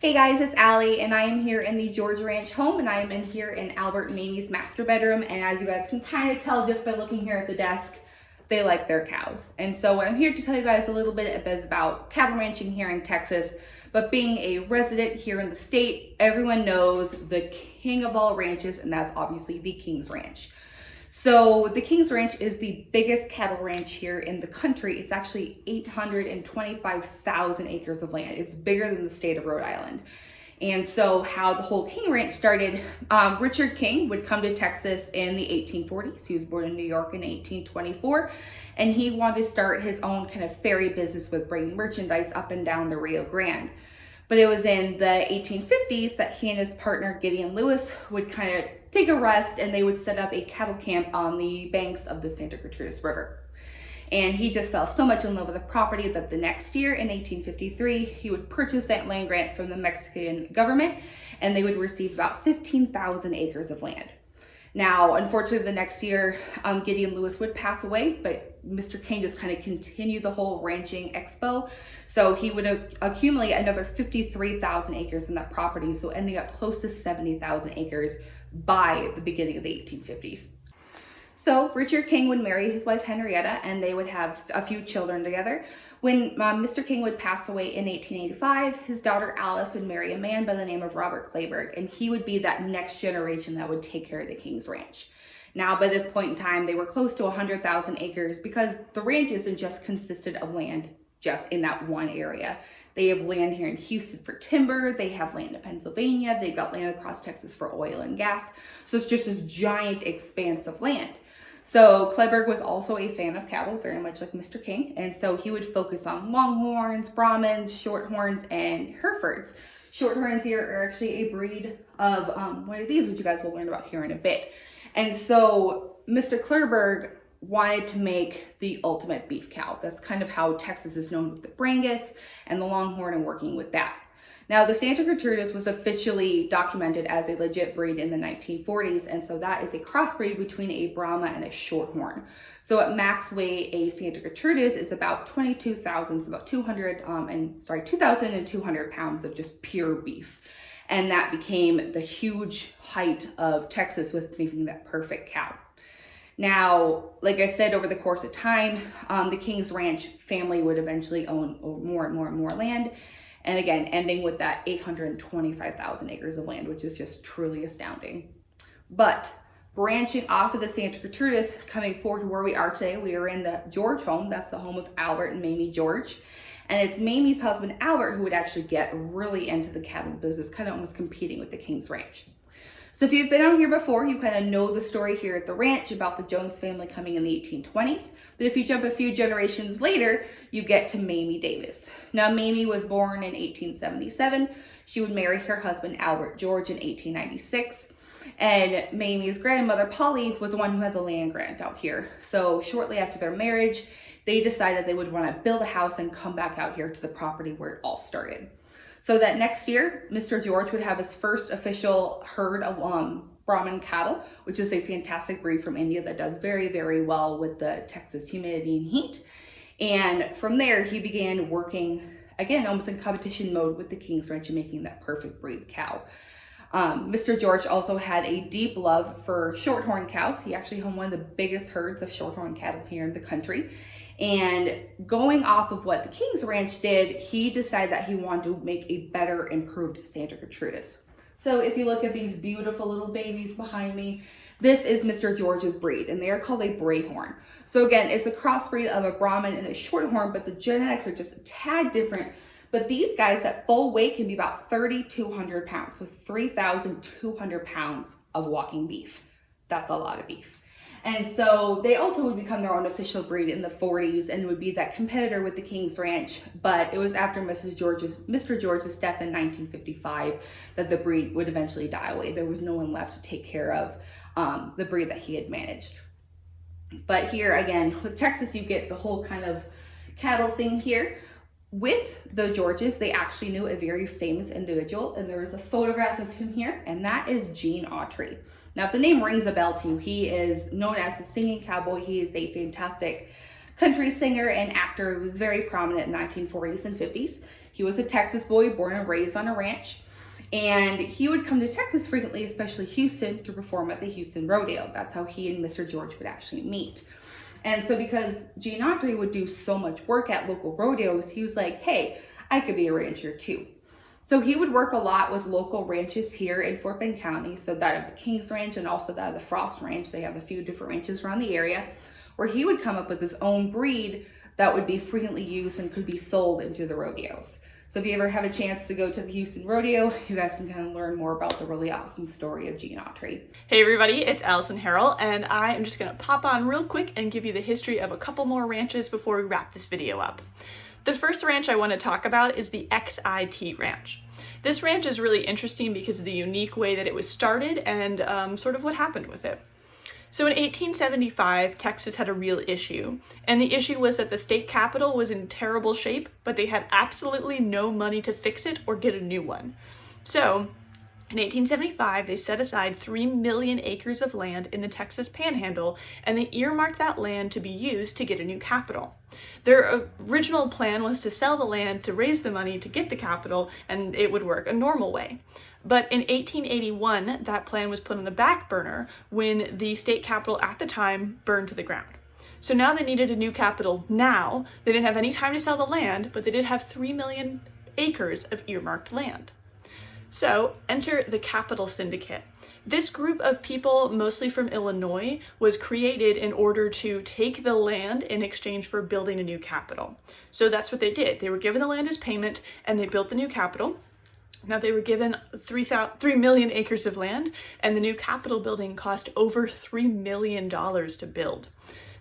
Hey guys, it's Allie and I am here in the Georgia Ranch home, and I am in here in Albert and Mamie's master bedroom. And as you guys can kind of tell just by looking here at the desk, they like their cows. And so I'm here to tell you guys a little bit about cattle ranching here in Texas. But being a resident here in the state, everyone knows the king of all ranches, and that's obviously the King's Ranch. So the King's Ranch is the biggest cattle ranch here in the country. It's actually 825,000 acres of land. It's bigger than the state of Rhode Island. And so how the whole King Ranch started, Richard King would come to Texas in the 1840s. He was born in New York in 1824, and he wanted to start his own kind of ferry business with bringing merchandise up and down the Rio Grande. But it was in the 1850s that he and his partner Gideon Lewis would kind of take a rest, and they would set up a cattle camp on the banks of the Santa Gertrudis River. And he just fell so much in love with the property that the next year in 1853, he would purchase that land grant from the Mexican government, and they would receive about 15,000 acres of land. Now, unfortunately, the next year, Gideon Lewis would pass away, but Mr. King just kind of continued the whole ranching expo. So he would accumulate another 53,000 acres in that property, so ending up close to 70,000 acres by the beginning of the 1850s. So Richard King would marry his wife Henrietta, and they would have a few children together. When Mr. King would pass away in 1885, his daughter Alice would marry a man by the name of Robert Clayburgh, and he would be that next generation that would take care of the King's Ranch. Now, by this point in time, they were close to 100,000 acres because the ranch isn't just consisted of land just in that one area. They have land here in Houston for timber, they have land in Pennsylvania, they've got land across Texas for oil and gas. So it's just this giant expanse of land. So Clayburgh was also a fan of cattle, very much like Mr. King, and so he would focus on longhorns, Brahmins, shorthorns, and Herefords. Shorthorns here are actually a breed of one of these, which you guys will learn about here in a bit. And so Mr. Clayburgh wanted to make the ultimate beef cow. That's kind of how Texas is known with the Brangus and the Longhorn and working with that. Now, the Santa Gertrudis was officially documented as a legit breed in the 1940s, and so that is a crossbreed between a Brahma and a Shorthorn. So at max weight, a Santa Gertrudis is about 22,000, so about 2,200 pounds of just pure beef. And that became the huge height of Texas with making that perfect cow. Now, like I said, over the course of time, the King's Ranch family would eventually own more and more and more land. And again, ending with that 825,000 acres of land, which is just truly astounding. But branching off of the Santa Gertrudis, coming forward to where we are today, we are in the George home. That's the home of Albert and Mamie George. And it's Mamie's husband, Albert, who would actually get really into the cattle business, kind of almost competing with the King's Ranch. So if you've been out here before, you kind of know the story here at the ranch about the Jones family coming in the 1820s. But if you jump a few generations later, you get to Mamie Davis. Now, Mamie was born in 1877. She would marry her husband, Albert George, in 1896. And Mamie's grandmother, Polly, was the one who had the land grant out here. So shortly after their marriage, they decided they would want to build a house and come back out here to the property where it all started. So that next year, Mr. George would have his first official herd of Brahman cattle, which is a fantastic breed from India that does very, very well with the Texas humidity and heat. And from there, he began working, again, almost in competition mode with the King's Ranch and making that perfect breed cow. Mr. George also had a deep love for shorthorn cows. He actually owned one of the biggest herds of shorthorn cattle here in the country. And going off of what the King's Ranch did, he decided that he wanted to make a better, improved Santa Gertrudis. So if you look at these beautiful little babies behind me, this is Mr. George's breed, and they are called a Brayhorn. So again, it's a crossbreed of a Brahmin and a Shorthorn, but the genetics are just a tad different. But these guys at full weight can be about 3,200 pounds, so 3,200 pounds of walking beef. That's a lot of beef. And so they also would become their own official breed in the 40s and would be that competitor with the King's Ranch. But it was after Mr. George's death in 1955 that the breed would eventually die away. There was no one left to take care of the breed that he had managed. But here again, with Texas, you get the whole kind of cattle thing here. With the Georges, they actually knew a very famous individual, and there is a photograph of him here, and that is Gene Autry. Now, if the name rings a bell to you, he is known as the singing cowboy. He is a fantastic country singer and actor who was very prominent in the 1940s and 50s. He was a Texas boy born and raised on a ranch. And he would come to Texas frequently, especially Houston, to perform at the Houston Rodeo. That's how he and Mr. George would actually meet. And so because Gene Autry would do so much work at local rodeos, he was like, hey, I could be a rancher too. So he would work a lot with local ranches here in Fort Bend County. So that of the King's Ranch and also that of the Frost Ranch. They have a few different ranches around the area where he would come up with his own breed that would be frequently used and could be sold into the rodeos. So if you ever have a chance to go to the Houston Rodeo, you guys can kind of learn more about the really awesome story of Gene Autry. Hey everybody, it's Allison Parrott, and I am just gonna pop on real quick and give you the history of a couple more ranches before we wrap this video up. The first ranch I want to talk about is the XIT Ranch. This ranch is really interesting because of the unique way that it was started and sort of what happened with it. So in 1875, Texas had a real issue, and the issue was that the state capitol was in terrible shape, but they had absolutely no money to fix it or get a new one. So in 1875, they set aside 3 million acres of land in the Texas Panhandle, and they earmarked that land to be used to get a new capitol. Their original plan was to sell the land to raise the money to get the capitol, and it would work a normal way. But in 1881, that plan was put on the back burner when the state capitol at the time burned to the ground. So now they needed a new capitol now. They didn't have any time to sell the land, but they did have 3 million acres of earmarked land. So enter the Capital Syndicate. This group of people, mostly from Illinois, was created in order to take the land in exchange for building a new capitol. So that's what they did. They were given the land as payment and they built the new capitol. Now they were given 3 million acres of land, and the new Capitol building cost over $3 million to build.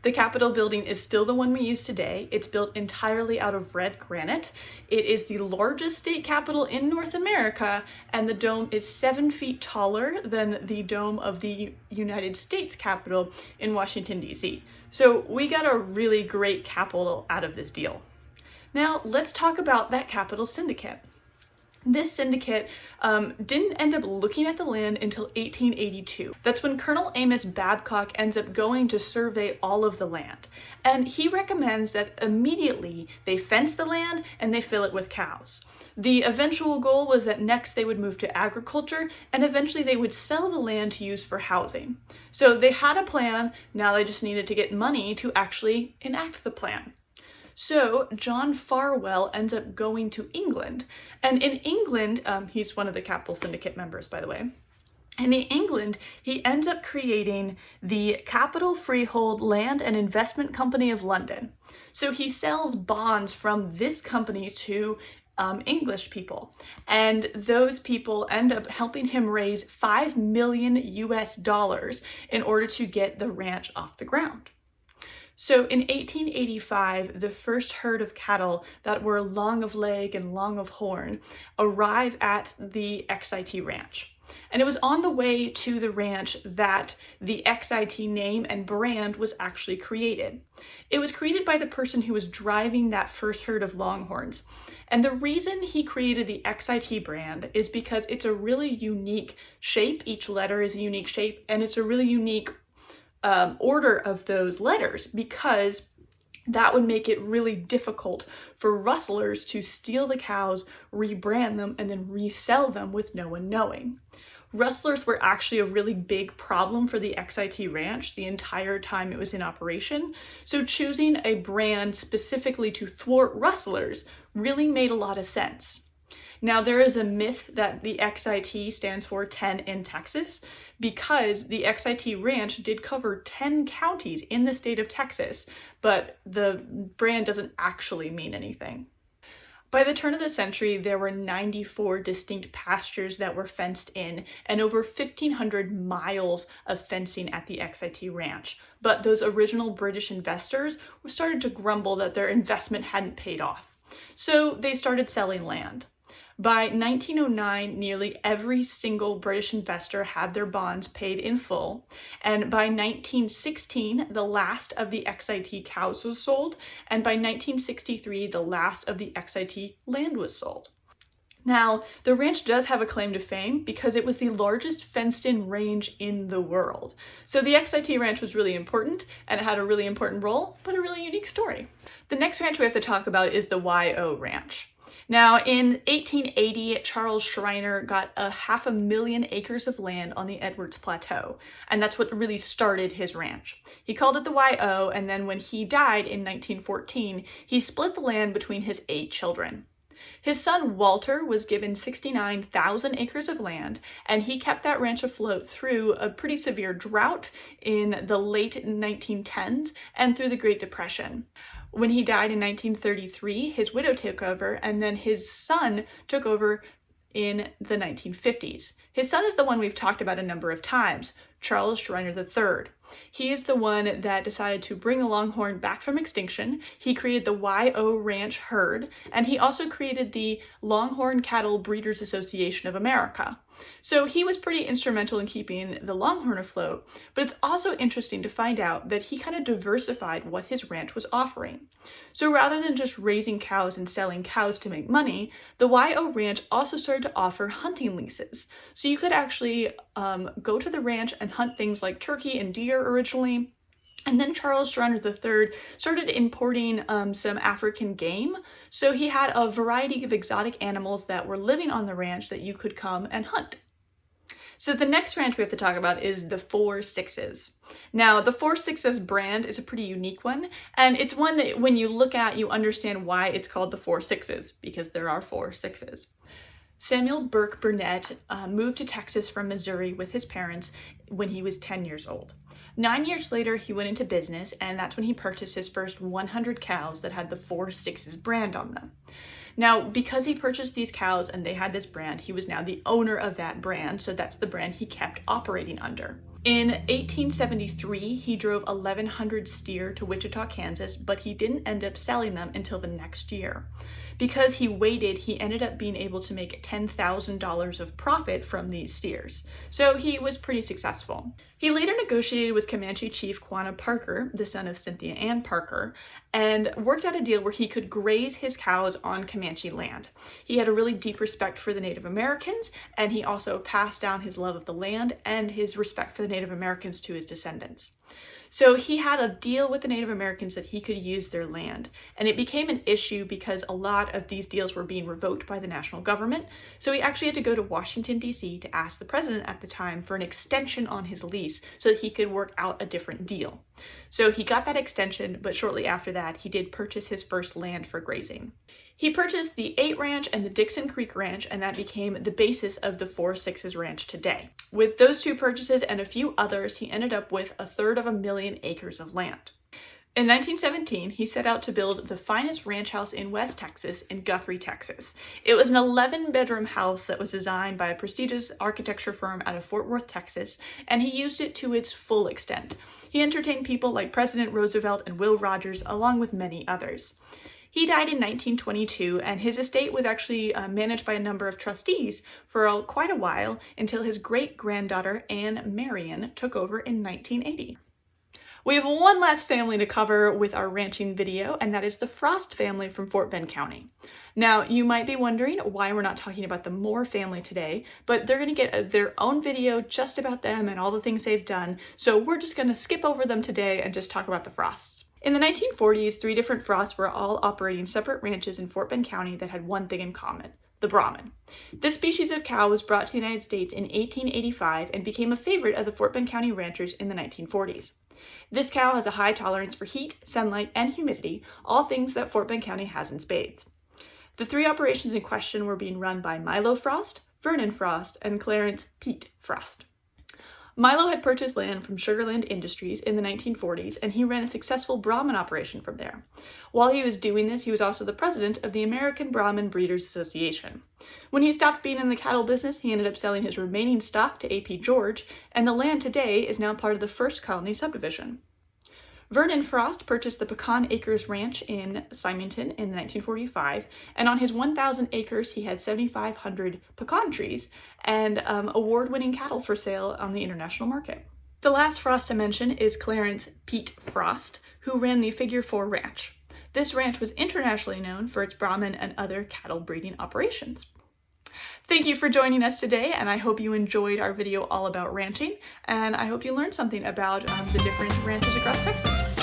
The Capitol building is still the one we use today. It's built entirely out of red granite. It is the largest state capitol in North America, and the dome is 7 feet taller than the dome of the United States Capitol in Washington, D.C. So we got a really great capitol out of this deal. Now let's talk about that Capital Syndicate. This syndicate didn't end up looking at the land until 1882. That's when Colonel Amos Babcock ends up going to survey all of the land. And he recommends that immediately they fence the land and they fill it with cows. The eventual goal was that next they would move to agriculture, and eventually they would sell the land to use for housing. So they had a plan, now they just needed to get money to actually enact the plan. So John Farwell ends up going to England, and in England, he's one of the Capital Syndicate members, by the way. And in England, he ends up creating the Capital Freehold Land and Investment Company of London. So he sells bonds from this company to English people, and those people end up helping him raise $5 million in order to get the ranch off the ground. So in 1885, the first herd of cattle that were long of leg and long of horn arrived at the XIT Ranch. And it was on the way to the ranch that the XIT name and brand was actually created. It was created by the person who was driving that first herd of longhorns. And the reason he created the XIT brand is because it's a really unique shape. Each letter is a unique shape, and it's a really unique order of those letters, because that would make it really difficult for rustlers to steal the cows, rebrand them, and then resell them with no one knowing. Rustlers were actually a really big problem for the XIT Ranch the entire time it was in operation, so choosing a brand specifically to thwart rustlers really made a lot of sense. Now, there is a myth that the XIT stands for 10 in Texas, because the XIT Ranch did cover 10 counties in the state of Texas, but the brand doesn't actually mean anything. By the turn of the century, there were 94 distinct pastures that were fenced in, and over 1,500 miles of fencing at the XIT Ranch. But those original British investors started to grumble that their investment hadn't paid off. So they started selling land. By 1909, nearly every single British investor had their bonds paid in full, and by 1916, the last of the XIT cows was sold, and by 1963, the last of the XIT land was sold. Now, the ranch does have a claim to fame because it was the largest fenced-in range in the world. So the XIT Ranch was really important, and it had a really important role, but a really unique story. The next ranch we have to talk about is the YO Ranch. Now, in 1880, Charles Schreiner got 500,000 acres of land on the Edwards Plateau, and that's what really started his ranch. He called it the YO, and then when he died in 1914, he split the land between his 8 children. His son Walter was given 69,000 acres of land, and he kept that ranch afloat through a pretty severe drought in the late 1910s and through the Great Depression. When he died in 1933, his widow took over, and then his son took over in the 1950s. His son is the one we've talked about a number of times, Charles Schreiner III. He is the one that decided to bring the longhorn back from extinction. He created the YO Ranch herd, and he also created the Longhorn Cattle Breeders Association of America. So he was pretty instrumental in keeping the longhorn afloat, but it's also interesting to find out that he kind of diversified what his ranch was offering. So rather than just raising cows and selling cows to make money, the YO Ranch also started to offer hunting leases. So you could actually go to the ranch and hunt things like turkey and deer originally. And then Charles Schreiner III started importing some African game. So he had a variety of exotic animals that were living on the ranch that you could come and hunt. So the next ranch we have to talk about is the 4 Sixes. Now, the 4 Sixes brand is a pretty unique one, and it's one that when you look at, you understand why it's called the 4 Sixes, because there are 4 Sixes. Samuel Burke Burnett moved to Texas from Missouri with his parents when he was 10 years old. 9 years later, he went into business, and that's when he purchased his first 100 cows that had the 4 Sixes brand on them. Now, because he purchased these cows and they had this brand, he was now the owner of that brand, so that's the brand he kept operating under. In 1873, he drove 1,100 steer to Wichita, Kansas, but he didn't end up selling them until the next year. Because he waited, he ended up being able to make $10,000 of profit from these steers. So he was pretty successful. He later negotiated with Comanche chief Quanah Parker, the son of Cynthia Ann Parker, and worked out a deal where he could graze his cows on Comanche land. He had a really deep respect for the Native Americans, and he also passed down his love of the land and his respect for the Native Americans to his descendants. So he had a deal with the Native Americans that he could use their land, and it became an issue because a lot of these deals were being revoked by the national government, so he actually had to go to Washington, D.C. to ask the president at the time for an extension on his lease so that he could work out a different deal. So he got that extension, but shortly after that, he did purchase his first land for grazing. He purchased the 8 Ranch and the Dixon Creek Ranch, and that became the basis of the 4 Sixes Ranch today. With those 2 purchases and a few others, he ended up with 1/3 acres of land. In 1917, he set out to build the finest ranch house in West Texas in Guthrie, Texas. It was an 11-bedroom house that was designed by a prestigious architecture firm out of Fort Worth, Texas, and he used it to its full extent. He entertained people like President Roosevelt and Will Rogers, along with many others. He died in 1922, and his estate was actually managed by a number of trustees for quite a while until his great-granddaughter, Anne Marion, took over in 1980. We have one last family to cover with our ranching video, and that is the Frost family from Fort Bend County. Now, you might be wondering why we're not talking about the Moore family today, but they're going to get their own video just about them and all the things they've done, so we're just going to skip over them today and just talk about the Frosts. In the 1940s, 3 different Frosts were all operating separate ranches in Fort Bend County that had one thing in common: the Brahman. This species of cow was brought to the United States in 1885 and became a favorite of the Fort Bend County ranchers in the 1940s. This cow has a high tolerance for heat, sunlight, and humidity, all things that Fort Bend County has in spades. The 3 operations in question were being run by Milo Frost, Vernon Frost, and Clarence Pete Frost. Milo had purchased land from Sugarland Industries in the 1940s, and he ran a successful Brahman operation from there. While he was doing this, he was also the president of the American Brahman Breeders Association. When he stopped being in the cattle business, he ended up selling his remaining stock to A.P. George, and the land today is now part of the First Colony subdivision. Vernon Frost purchased the Pecan Acres Ranch in Symington in 1945, and on his 1,000 acres he had 7,500 pecan trees and award-winning cattle for sale on the international market. The last Frost to mention is Clarence Pete Frost, who ran the Figure 4 Ranch. This ranch was internationally known for its Brahman and other cattle breeding operations. Thank you for joining us today, and I hope you enjoyed our video all about ranching, and I hope you learned something about the different ranches across Texas.